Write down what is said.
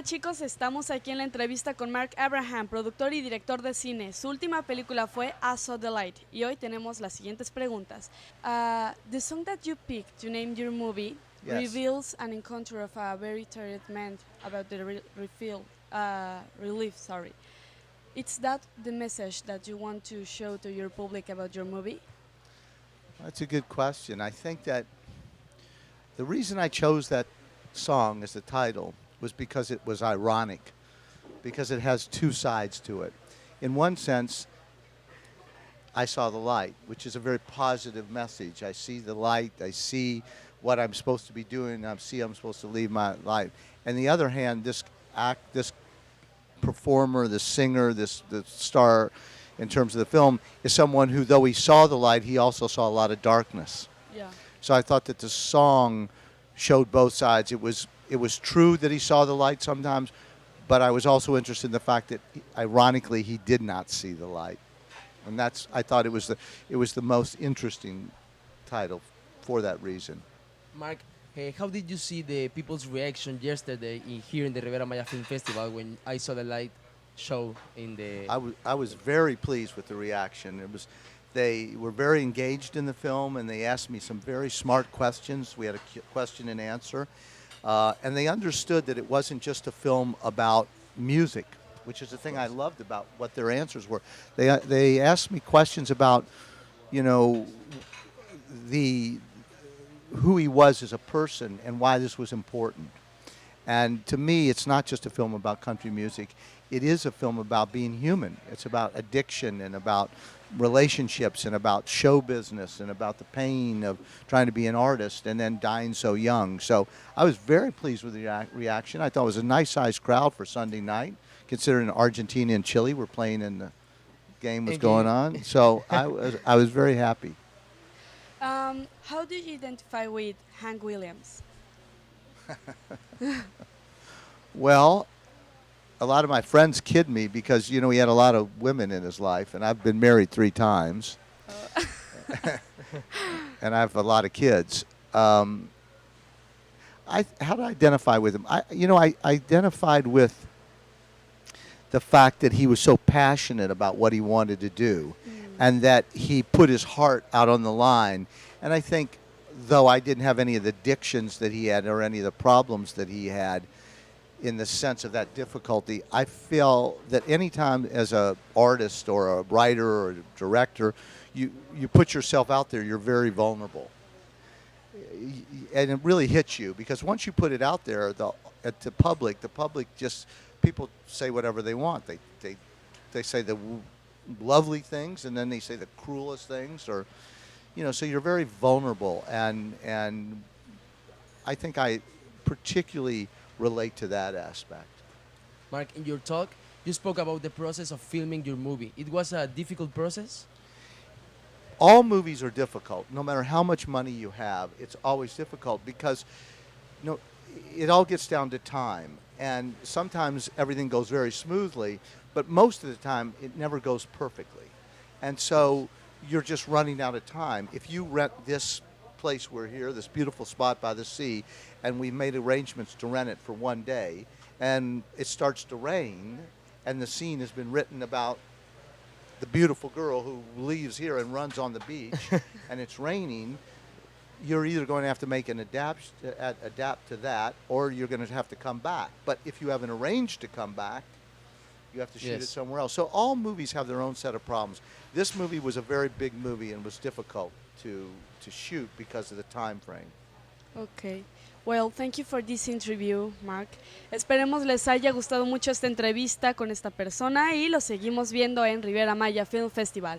Hola chicos, estamos aquí en la entrevista con Marc Abraham, productor y director de cine. Su última película fue I Saw the Light y hoy tenemos las siguientes preguntas. The song that you picked to name your movie reveals an encounter of a very tired man about the relief. Sorry. Is that the message that you want to show to your public about your movie? That's a good question. I think that the reason I chose that song as the title was because it was ironic, because it has two sides to it. In one sense, I saw the light, which is a very positive message. I see the light, I see what I'm supposed to be doing, I'm supposed to leave my life. And the other hand, this performer, the singer, the star in terms of the film is someone who, though he saw the light, he also saw a lot of darkness. Yeah. So I thought that the song showed both sides. It was true that he saw the light sometimes, but I was also interested in the fact that, ironically, he did not see the light, and I thought it was the most interesting title for that reason. Mark, how did you see the people's reaction yesterday here in the Rivera Maya Film Festival when I Saw the Light show in the... I was very pleased with the reaction. They were very engaged in the film, and they asked me some very smart questions. We had a question and answer. And they understood that it wasn't just a film about music, which is the thing I loved about what their answers were. They asked me questions about, who he was as a person and why this was important. And to me, it's not just a film about country music. It is a film about being human. It's about addiction and about relationships and about show business and about the pain of trying to be an artist and then dying so young. So I was very pleased with the reaction. I thought it was a nice-sized crowd for Sunday night, considering Argentina and Chile were playing and the game was going on. So I was very happy. How do you identify with Hank Williams? Well, a lot of my friends kid me because, he had a lot of women in his life, and I've been married 3 times. And I have a lot of kids. How do I identify with him? I identified with the fact that he was so passionate about what he wanted to do and that he put his heart out on the line. And I think, though I didn't have any of the addictions that he had or any of the problems that he had, in the sense of that difficulty, I feel that any time as an artist or a writer or a director, you put yourself out there, you're very vulnerable. And it really hits you because once you put it out there at the public just, people say whatever they want. They say the lovely things and then they say the cruelest things, or, so you're very vulnerable. And I think I particularly relate to that aspect. Mark, in your talk, you spoke about the process of filming your movie. It was a difficult process? All movies are difficult. No matter how much money you have, it's always difficult because it all gets down to time. And sometimes everything goes very smoothly, but most of the time it never goes perfectly. And so you're just running out of time. If you rent this place we're here, this beautiful spot by the sea, and we made arrangements to rent it for one day, and it starts to rain, and the scene has been written about the beautiful girl who leaves here and runs on the beach, and it's raining, you're either going to have to make an adapt to that, or you're going to have to come back. But if you haven't arranged to come back, you have to shoot it somewhere else. So all movies have their own set of problems. This movie was a very big movie and was difficult to shoot because of the time frame. Okay. Well, thank you for this interview, Mark. Esperemos les haya gustado mucho esta entrevista con esta persona y lo seguimos viendo en Rivera Maya Film Festival.